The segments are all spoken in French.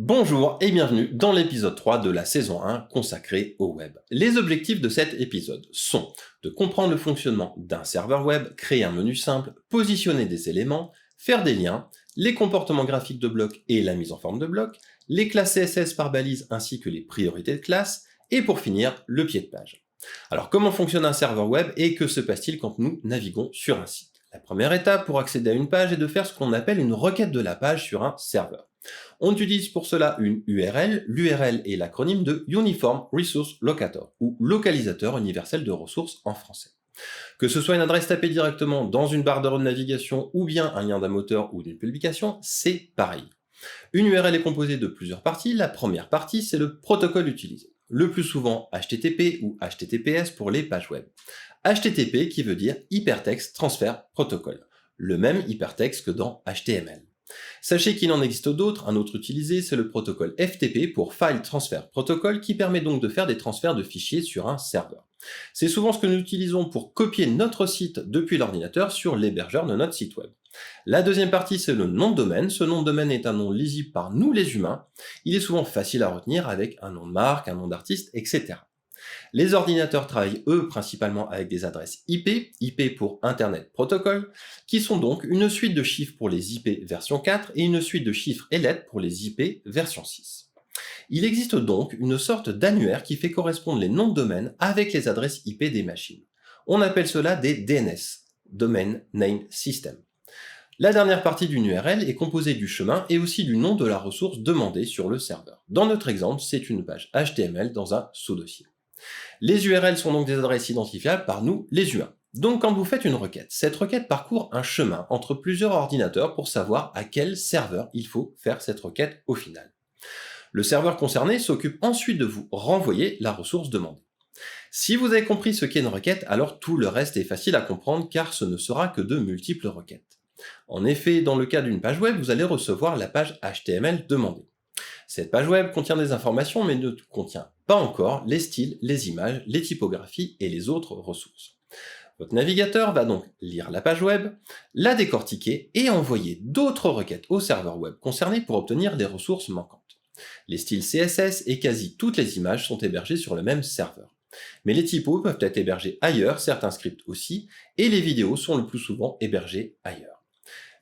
Bonjour et bienvenue dans l'épisode 3 de la saison 1 consacrée au web. Les objectifs de cet épisode sont de comprendre le fonctionnement d'un serveur web, créer un menu simple, positionner des éléments, faire des liens, les comportements graphiques de blocs et la mise en forme de blocs, les classes CSS par balise ainsi que les priorités de classe, et pour finir, le pied de page. Alors comment fonctionne un serveur web et que se passe-t-il quand nous naviguons sur un site? La première étape pour accéder à une page est de faire ce qu'on appelle une requête de la page sur un serveur. On utilise pour cela une URL. L'URL est l'acronyme de Uniform Resource Locator, ou localisateur universel de ressources en français. Que ce soit une adresse tapée directement dans une barre de navigation ou bien un lien d'un moteur ou d'une publication, c'est pareil. Une URL est composée de plusieurs parties. La première partie, c'est le protocole utilisé. Le plus souvent HTTP ou HTTPS pour les pages web. HTTP qui veut dire Hypertext Transfer Protocol, le même hypertexte que dans HTML. Sachez qu'il en existe d'autres, un autre utilisé, c'est le protocole FTP pour File Transfer Protocol qui permet donc de faire des transferts de fichiers sur un serveur. C'est souvent ce que nous utilisons pour copier notre site depuis l'ordinateur sur l'hébergeur de notre site web. La deuxième partie, c'est le nom de domaine. Ce nom de domaine est un nom lisible par nous les humains. Il est souvent facile à retenir avec un nom de marque, un nom d'artiste, etc. Les ordinateurs travaillent eux principalement avec des adresses IP, IP pour Internet Protocol, qui sont donc une suite de chiffres pour les IP version 4 et une suite de chiffres et lettres pour les IP version 6. Il existe donc une sorte d'annuaire qui fait correspondre les noms de domaine avec les adresses IP des machines. On appelle cela des DNS, Domain Name System. La dernière partie d'une URL est composée du chemin et aussi du nom de la ressource demandée sur le serveur. Dans notre exemple, c'est une page HTML dans un sous-dossier. Les URL sont donc des adresses identifiables par nous, les humains. Donc quand vous faites une requête, cette requête parcourt un chemin entre plusieurs ordinateurs pour savoir à quel serveur il faut faire cette requête au final. Le serveur concerné s'occupe ensuite de vous renvoyer la ressource demandée. Si vous avez compris ce qu'est une requête, alors tout le reste est facile à comprendre car ce ne sera que de multiples requêtes. En effet, dans le cas d'une page web, vous allez recevoir la page HTML demandée. Cette page web contient des informations mais ne contient pas encore les styles, les images, les typographies et les autres ressources. Votre navigateur va donc lire la page web, la décortiquer et envoyer d'autres requêtes au serveur web concerné pour obtenir les ressources manquantes. Les styles CSS et quasi toutes les images sont hébergés sur le même serveur. Mais les typos peuvent être hébergés ailleurs, certains scripts aussi, et les vidéos sont le plus souvent hébergées ailleurs.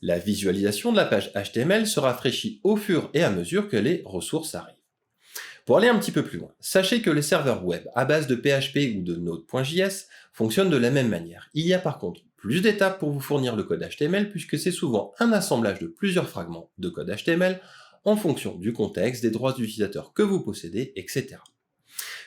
La visualisation de la page HTML se rafraîchit au fur et à mesure que les ressources arrivent. Pour aller un petit peu plus loin, sachez que les serveurs web à base de PHP ou de Node.js fonctionnent de la même manière. Il y a par contre plus d'étapes pour vous fournir le code HTML puisque c'est souvent un assemblage de plusieurs fragments de code HTML en fonction du contexte, des droits d'utilisateur que vous possédez, etc.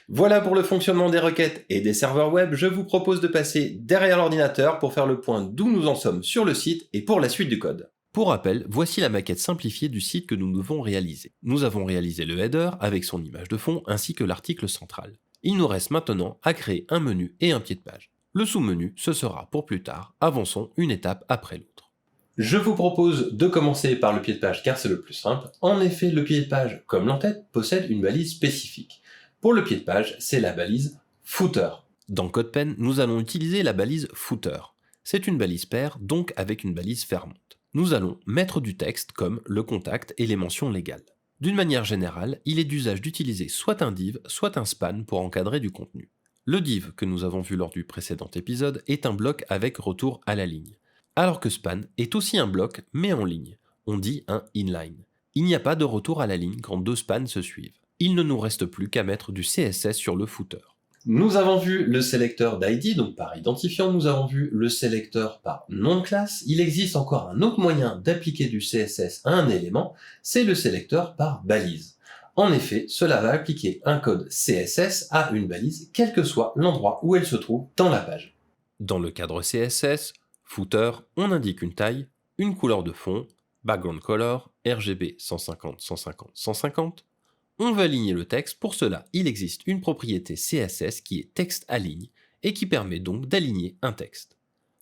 Voilà pour le fonctionnement des requêtes et des serveurs web. Je vous propose de passer derrière l'ordinateur pour faire le point d'où nous en sommes sur le site et pour la suite du code. Pour rappel, voici la maquette simplifiée du site que nous devons réaliser. Nous avons réalisé le header avec son image de fond ainsi que l'article central. Il nous reste maintenant à créer un menu et un pied de page. Le sous-menu, ce sera pour plus tard, avançons une étape après l'autre. Je vous propose de commencer par le pied de page car c'est le plus simple. En effet, le pied de page, comme l'entête, possède une balise spécifique. Pour le pied de page, c'est la balise footer. Dans CodePen, nous allons utiliser la balise footer. C'est une balise paire, donc avec une balise fermante. Nous allons mettre du texte comme le contact et les mentions légales. D'une manière générale, il est d'usage d'utiliser soit un div, soit un span pour encadrer du contenu. Le div que nous avons vu lors du précédent épisode est un bloc avec retour à la ligne, alors que span est aussi un bloc mais en ligne. On dit un inline. Il n'y a pas de retour à la ligne quand deux spans se suivent. Il ne nous reste plus qu'à mettre du CSS sur le footer. Nous avons vu le sélecteur d'ID, donc par identifiant, nous avons vu le sélecteur par nom de classe. Il existe encore un autre moyen d'appliquer du CSS à un élément, c'est le sélecteur par balise. En effet, cela va appliquer un code CSS à une balise, quel que soit l'endroit où elle se trouve dans la page. Dans le cadre CSS, footer, on indique une taille, une couleur de fond, background color, RGB 150, 150, 150. On veut aligner le texte, pour cela, il existe une propriété CSS qui est texte aligne et qui permet donc d'aligner un texte.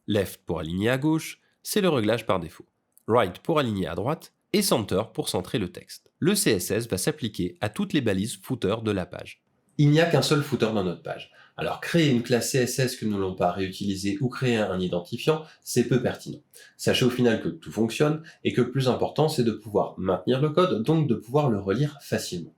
Left pour aligner à gauche, c'est le réglage par défaut. Right pour aligner à droite et Center pour centrer le texte. Le CSS va s'appliquer à toutes les balises footer de la page. Il n'y a qu'un seul footer dans notre page. Alors créer une classe CSS que nous n'allons pas réutiliser ou créer un identifiant, c'est peu pertinent. Sachez au final que tout fonctionne et que le plus important c'est de pouvoir maintenir le code, donc de pouvoir le relire facilement.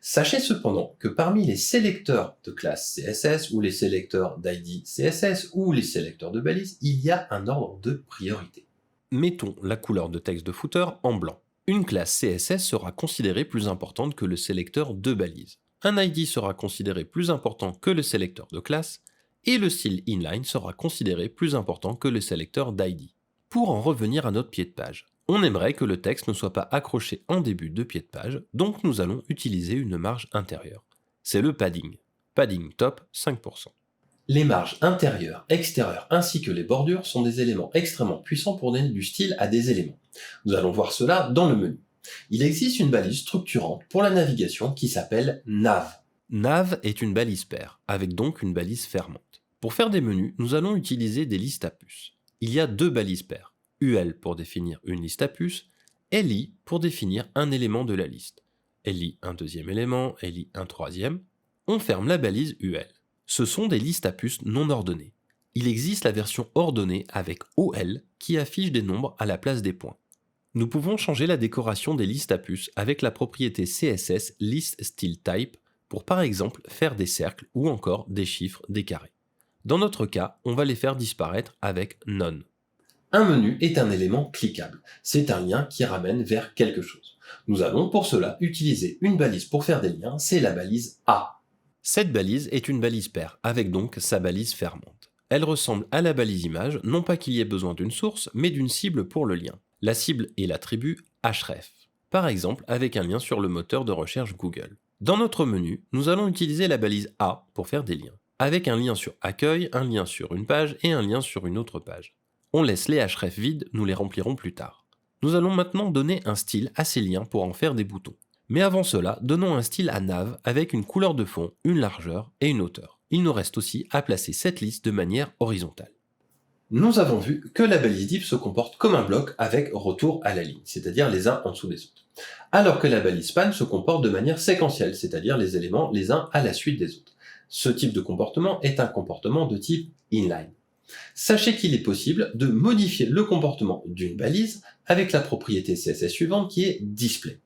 Sachez cependant que parmi les sélecteurs de classe CSS ou les sélecteurs d'ID CSS ou les sélecteurs de balises, il y a un ordre de priorité. Mettons la couleur de texte de footer en blanc. Une classe CSS sera considérée plus importante que le sélecteur de balise. Un ID sera considéré plus important que le sélecteur de classe, et le style inline sera considéré plus important que le sélecteur d'ID. Pour en revenir à notre pied de page, on aimerait que le texte ne soit pas accroché en début de pied de page, donc nous allons utiliser une marge intérieure. C'est le padding. Padding top 5%. Les marges intérieures, extérieures ainsi que les bordures sont des éléments extrêmement puissants pour donner du style à des éléments. Nous allons voir cela dans le menu. Il existe une balise structurante pour la navigation qui s'appelle nav. Nav est une balise paire, avec donc une balise fermante. Pour faire des menus, nous allons utiliser des listes à puces. Il y a deux balises paires, UL pour définir une liste à puces, LI pour définir un élément de la liste. LI un deuxième élément, LI un troisième. On ferme la balise UL. Ce sont des listes à puces non ordonnées. Il existe la version ordonnée avec OL qui affiche des nombres à la place des points. Nous pouvons changer la décoration des listes à puces avec la propriété CSS List Style Type pour par exemple faire des cercles ou encore des chiffres, des carrés. Dans notre cas, on va les faire disparaître avec None. Un menu est un élément cliquable. C'est un lien qui ramène vers quelque chose. Nous allons pour cela utiliser une balise pour faire des liens, c'est la balise A. Cette balise est une balise paire, avec donc sa balise fermante. Elle ressemble à la balise image, non pas qu'il y ait besoin d'une source, mais d'une cible pour le lien. La cible est l'attribut href, par exemple avec un lien sur le moteur de recherche Google. Dans notre menu, nous allons utiliser la balise A pour faire des liens, avec un lien sur accueil, un lien sur une page et un lien sur une autre page. On laisse les href vides, nous les remplirons plus tard. Nous allons maintenant donner un style à ces liens pour en faire des boutons. Mais avant cela, donnons un style à nav avec une couleur de fond, une largeur et une hauteur. Il nous reste aussi à placer cette liste de manière horizontale. Nous avons vu que la balise div se comporte comme un bloc avec retour à la ligne, c'est-à-dire les uns en dessous des autres. Alors que la balise span se comporte de manière séquentielle, c'est-à-dire les éléments les uns à la suite des autres. Ce type de comportement est un comportement de type inline. Sachez qu'il est possible de modifier le comportement d'une balise avec la propriété CSS suivante qui est display.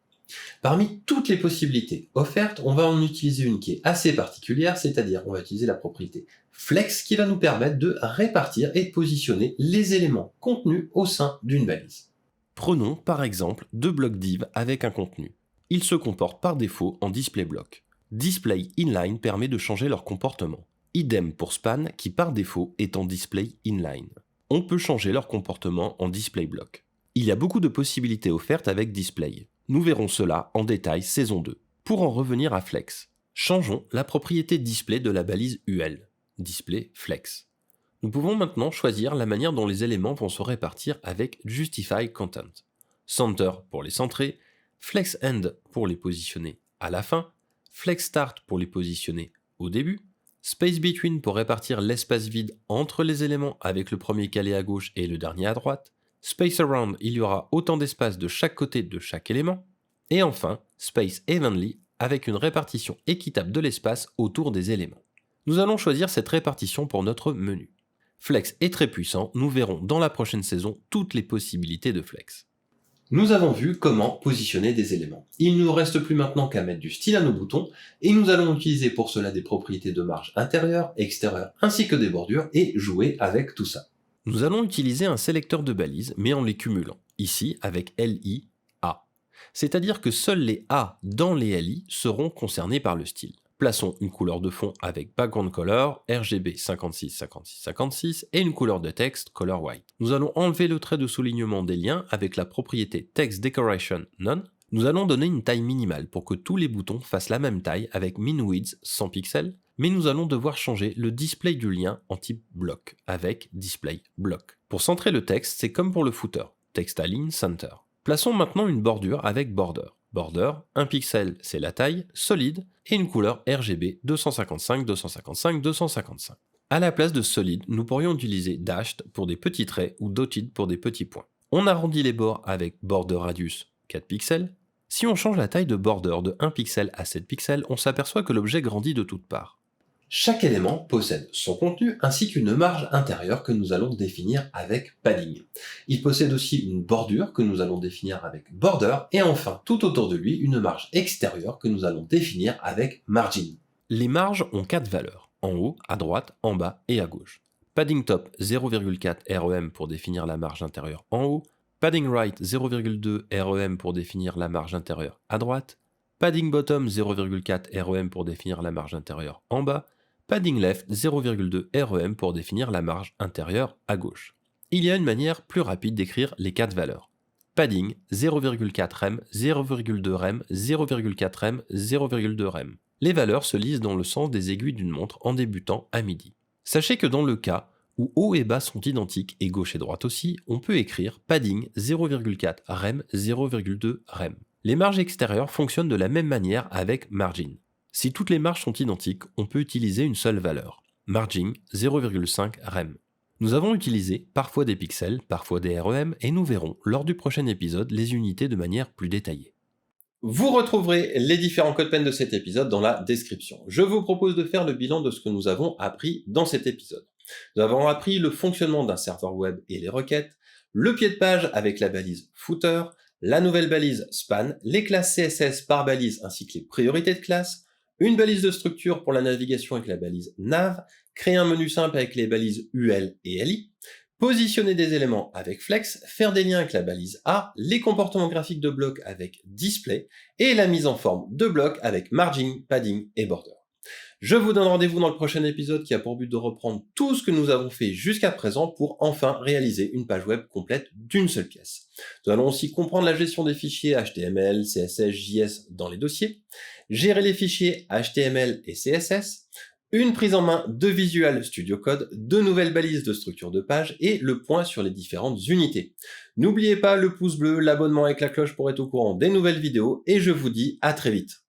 Parmi toutes les possibilités offertes, on va en utiliser une qui est assez particulière, c'est-à-dire on va utiliser la propriété flex qui va nous permettre de répartir et de positionner les éléments contenus au sein d'une balise. Prenons par exemple deux blocs div avec un contenu. Ils se comportent par défaut en display block. Display inline permet de changer leur comportement. Idem pour span qui par défaut est en display inline. On peut changer leur comportement en display block. Il y a beaucoup de possibilités offertes avec display. Nous verrons cela en détail saison 2. Pour en revenir à flex, changeons la propriété display de la balise UL, display flex. Nous pouvons maintenant choisir la manière dont les éléments vont se répartir avec justify content. Center pour les centrer, flex end pour les positionner à la fin, flex start pour les positionner au début, space between pour répartir l'espace vide entre les éléments avec le premier calé à gauche et le dernier à droite, space around, il y aura autant d'espace de chaque côté de chaque élément, et enfin, space evenly, avec une répartition équitable de l'espace autour des éléments. Nous allons choisir cette répartition pour notre menu. Flex est très puissant, nous verrons dans la prochaine saison toutes les possibilités de flex. Nous avons vu comment positionner des éléments. Il ne nous reste plus maintenant qu'à mettre du style à nos boutons, et nous allons utiliser pour cela des propriétés de marge intérieure, extérieure, ainsi que des bordures, et jouer avec tout ça. Nous allons utiliser un sélecteur de balises, mais en les cumulant, ici avec LI, A. C'est-à-dire que seuls les A dans les LI seront concernés par le style. Plaçons une couleur de fond avec background color, RGB 56, 56, 56 et une couleur de texte color white. Nous allons enlever le trait de soulignement des liens avec la propriété text decoration none. Nous allons donner une taille minimale pour que tous les boutons fassent la même taille avec min width 100 pixels, mais nous allons devoir changer le display du lien en type bloc avec display block. Pour centrer le texte, c'est comme pour le footer, text align center. Plaçons maintenant une bordure avec border. Border, 1 pixel c'est la taille, solide, et une couleur RGB 255, 255, 255. À la place de solide, nous pourrions utiliser dashed pour des petits traits ou dotted pour des petits points. On arrondit les bords avec border radius 4 pixels. Si on change la taille de border de 1 pixel à 7 pixels, on s'aperçoit que l'objet grandit de toutes parts. Chaque élément possède son contenu ainsi qu'une marge intérieure que nous allons définir avec padding. Il possède aussi une bordure que nous allons définir avec border et enfin tout autour de lui une marge extérieure que nous allons définir avec margin. Les marges ont 4 valeurs, en haut, à droite, en bas et à gauche. Padding top 0,4 rem pour définir la marge intérieure en haut, padding right 0,2 rem pour définir la marge intérieure à droite, padding bottom 0,4 rem pour définir la marge intérieure en bas, padding left 0,2 rem pour définir la marge intérieure à gauche. Il y a une manière plus rapide d'écrire les 4 valeurs. Padding 0,4 rem, 0,2 rem, 0,4 rem, 0,2 rem. Les valeurs se lisent dans le sens des aiguilles d'une montre en débutant à midi. Sachez que dans le cas où haut et bas sont identiques et gauche et droite aussi, on peut écrire padding 0,4 rem, 0,2 rem. Les marges extérieures fonctionnent de la même manière avec margin. Si toutes les marges sont identiques, on peut utiliser une seule valeur, margin 0,5 rem. Nous avons utilisé parfois des pixels, parfois des rem, et nous verrons lors du prochain épisode les unités de manière plus détaillée. Vous retrouverez les différents codes PEN de cet épisode dans la description. Je vous propose de faire le bilan de ce que nous avons appris dans cet épisode. Nous avons appris le fonctionnement d'un serveur web et les requêtes, le pied de page avec la balise footer, la nouvelle balise span, les classes CSS par balise ainsi que les priorités de classe, une balise de structure pour la navigation avec la balise nav, créer un menu simple avec les balises UL et LI, positionner des éléments avec flex, faire des liens avec la balise A, les comportements graphiques de blocs avec display, et la mise en forme de blocs avec margin, padding et border. Je vous donne rendez-vous dans le prochain épisode qui a pour but de reprendre tout ce que nous avons fait jusqu'à présent pour enfin réaliser une page web complète d'une seule pièce. Nous allons aussi comprendre la gestion des fichiers HTML, CSS, JS dans les dossiers, gérer les fichiers HTML et CSS, une prise en main de Visual Studio Code, de nouvelles balises de structure de page et le point sur les différentes unités. N'oubliez pas le pouce bleu, l'abonnement avec la cloche pour être au courant des nouvelles vidéos et je vous dis à très vite.